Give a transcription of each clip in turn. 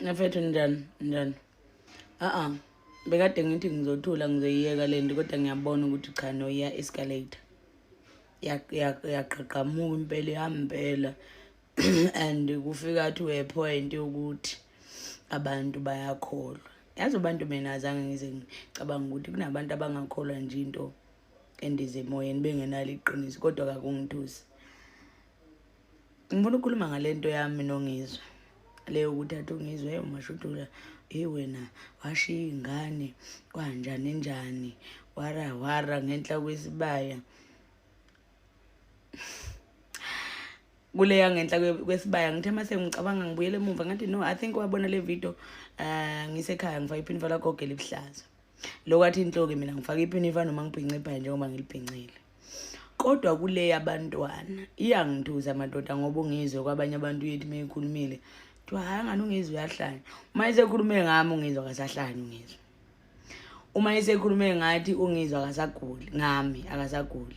Nafethu njani? Bekade ngithi ngizothula ngizoyiyeka lento kodwa ngiyabona ukuthi cha no iya escalate. Yaqhaqhamuka impela yambela and kufika to a point ukuthi abantu bayakholwa. Yazi abantu mina azange ngize ngicabanga ukuthi kunabantu abangakholwa nje into endize emoyeni bengenalo iqiniso kodwa akungithusi. Ngifuna ukukhuluma ngalento yami nongizwe. Leyo ukuthi athi ungizwe umashudula wena washiya ingane kanjani wara ngenhla kwesibaya. Kuleya ngenhla kwesibaya ngithe mase ngicabanga ngibuyele emuva ngathi no I think wabona le video ngisekhaya ngifaka iphinifa lagogo elibuhlaza. Lokwathi inhloke mina ngifaka iphinifa noma ngibhince njengoba ngilibhincile. Kodwa kuleya abantwana iyangithusa madoda ngoba ungizwe kwabanye abantu yethi meyikhulumile kuthiwa hayi ngani ungizwe uyahlanya. Uma esekhulume ngami ungizwe akasahlanya ungizwe. Uma esekhulume ngathi ungizwe akasaguli ngami akasaguli.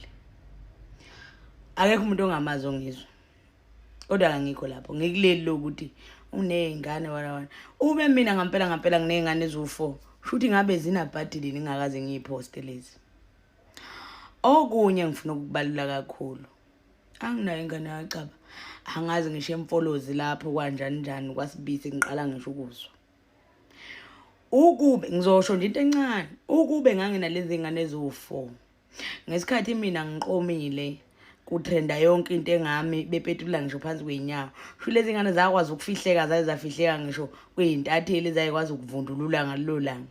Akekho umuntu ongamazi ongizwe. Kodwa angikho lapho ngikuleli lokuthi unezingane wana. Ube mina ngampela nginezingane ezu4. Futhi ngabe zinabhadili ngingakaze ngiyiposte lezi. Okunye ngifuna ukubalula kakhulu. Anginayo ingane yacaba. Angazi ngisho emfolozi lapho kanjani kwasibisi ngiqala ngisho ukuzwa. Ukube ngizosho nje into encane. Ukube nganginalezi ngane ezu4. Ngesikhathi mina ngiqomile kutrenda yonke into engami bepetula ngisho phansi kweinyawo. Sho lezi ngane zakwazi ukufihleka zafihleka ngisho kweintatheli zayikwazi ukuvundulula ngalolo langa.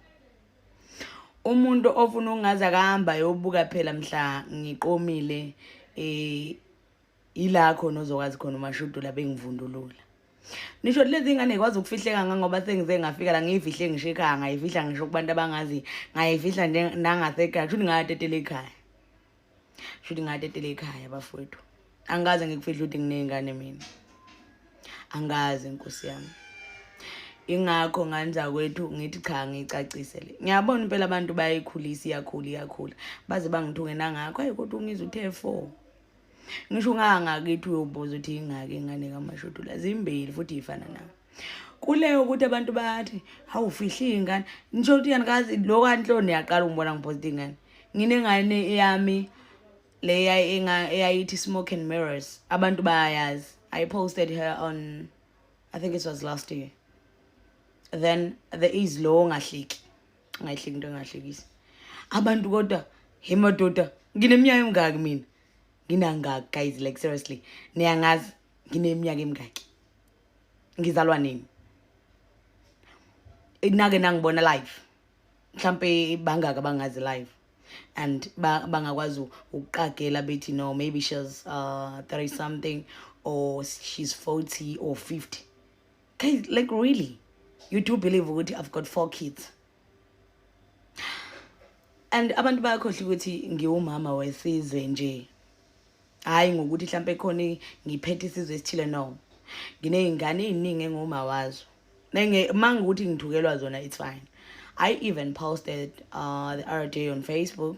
Umuntu ofuna ungaza kahamba yobuka phela mhla ngiqomile ilakho nozokwazi khona umashudula bengivundulula. Nisho lezi ngane ikwazi ukufihleka ngoba sengize ngafika la ngiyifihle ngisho ekhaya ngayifihla ngisho kubantu abangazi ngayifihla nje nangasekhaya shuthi ngayatetela ekhaya. Shuthi ngayatetela ekhaya bafowethu. Angaze ngikufihla ukuthi nginezingane mina. Angaze Nkosi yami. Ingakho nganza kwethu ngithi cha ngicacisele. Ngiyabona impela abantu bayikhulisa iyakhula. Baze bangithuke nangakho kodwa ungizwe uthe 4. Ngisho ngakithi uyobuza ukuthi ingake ingane kaMashudula zimbili futhi ifana nami. Kuleyo ukuthi abantu bathi awufihli ingane. Ngisho ukuthi yanikazi lokwanhloni yaqala ungibona ngipost ingane. Nginengane eyami leya eyayithi Smoke and Mirrors. Abantu bayayazi. I posted her on I think it was last year. Then there is lo ngahliki. Ngahliki into engahlekisi. Abantu kodwa hemadoda ngineminyaka emingaki mina? Nginangaki guys like seriously. Niyangazi ngineminyaka emingaki? Ngizalwa nini? Inake nangibona live. Mhlambe bangaka bangazi live. And bangakwazi ukuqagela bethi no maybe she's 30 something or she's 40 or 50. Guys like really? You do believe ukuthi I've got 4 kids. And abantu bayakhohle ukuthi ngiwumama wesizwe nje. Hayi ngokuthi mhlambe khona ngiphethe isizwe esithile no. Nginezingane eziningi engoma wazo. Manga ukuthi ngithukelwa zona it's fine. I even posted the other day on Facebook.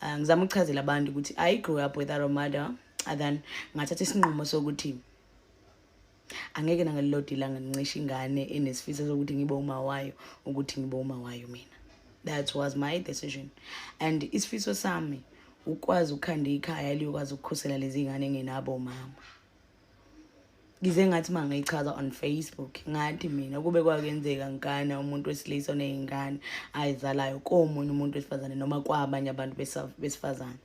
Ngizama ukuchazela abantu ukuthi I grew up without a mother and then ngathatha isinqumo sokuthi angeke nangalilodi ilanga ngincisha ingane enesifiso sokuthi ngibe uma wayo ukuthi ngibe uma wayo mina. That was my decision. And isifiso sami ukwazi ukukhanda ikhaya likwazi ukukhosela lezi ngane engenabo mama. Ngize ngathi mangichaza on Facebook ngathi mina kube kwakenzeka ngana umuntu wesilisa onezingane ayizalayo komunye umuntu wesifazane noma kwabanye abantu besifazane.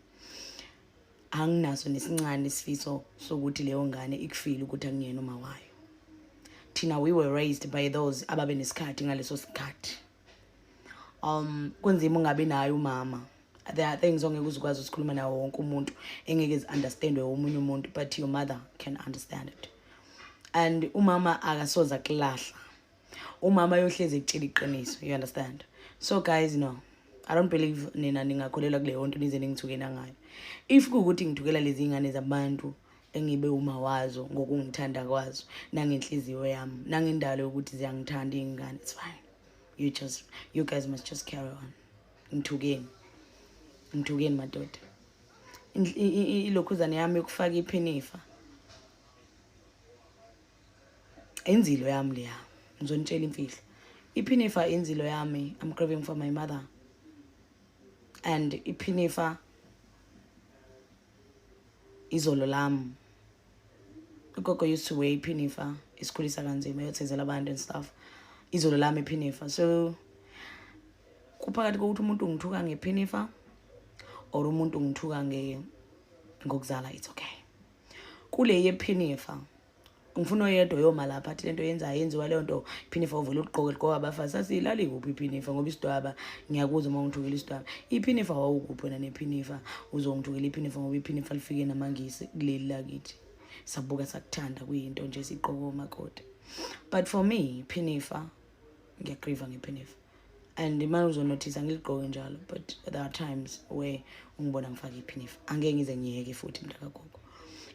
Anginaso nesincane isifiso sokuthi leyo ngane ikufile ukuthi angiyena uma wayo. Thina we were raised by those ababe nesikhathi ngaleso sikhathi. Kunzima ungabe nayo umama. There are things ongeke uzukwazi ukukhuluma nawo wonke umuntu engeke understandwe omunye umuntu but your mother can understand it. And umama akasoza kulahla. Umama yohleze ekutshela iqiniso, you understand? So guys no. I don't believe nina ningakholelwa kule yonto nize ningithukena ngayo. If kuukuthi ngithukela lezi ngane zabantu engibe uma wazo ngokungithanda kwazo nangenhliziyo yami nangendalo ukuthi ziyangithanda izingane, it's fine. You guys must just carry on. Ngithukeni madoda. Ilokhuzana yami ukufaka iphinifa. Enzilo yami leya. ngizonitshela imfihlo. Iphinifa inzilo yami. I'm grieving for my mother. And iphinifa izolo lami. Ugogo used to wear iphinifa isikhulisa kanzima yothezela abantu and stuff. Izolo lami iphinifa. So kuphakathi kokuthi umuntu ngithuka ngephinifa or umuntu ngithuka ngokuzala, it's okay. Kule yephinifa ngifuna oyedwa yoma lapha athi lento yenziwa leyo nto iphinifa uvela uqoke ligqoka abafazi. Sasilali kuphi iphinifa ngoba isidwaba ngiyakuzwa uma ngithukela isidwaba. Iphinifa wawukuphi wena nephinifa uzongithukela iphinifa ngoba iphinifa lifike namangisi kuleli lakithi. Sabuka sakuthanda kuyinto nje siqoka omakoti. But for me iphinifa ngiyagrieve ngephinifa. And imali uzonotice angiligqoke njalo, but there are times where ungibona ngifaka iphinifa. Angeke ngize ngiyeke futhi mntakagogo.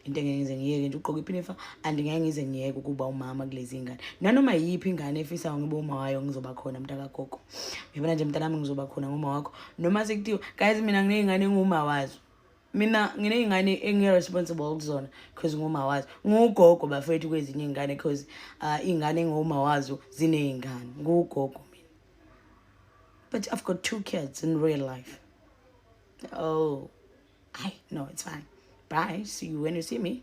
Into engeke ngize ngiyeke nje ugqoka iphinifa, and ngeke ngize ngiyeke ukuba umama kulezi ingane. Nanoma yiphi ingane efisa ngibe uma wayo ngizoba khona mntakagogo. Uyabona nje mntanami ngizoba khona ngoma wakho. Noma sekuthiwa guys mina ngineyingane enguma wazo. Mina ngineyingane engiresponsible kuzona because nguma wazo. Ngugogo bafethu kwezinye ingane because ingane enguma wazo zineyingane. Ngugogo. But I've got 2 kids in real life. Oh, no, it's fine. Bye. See you when you see me.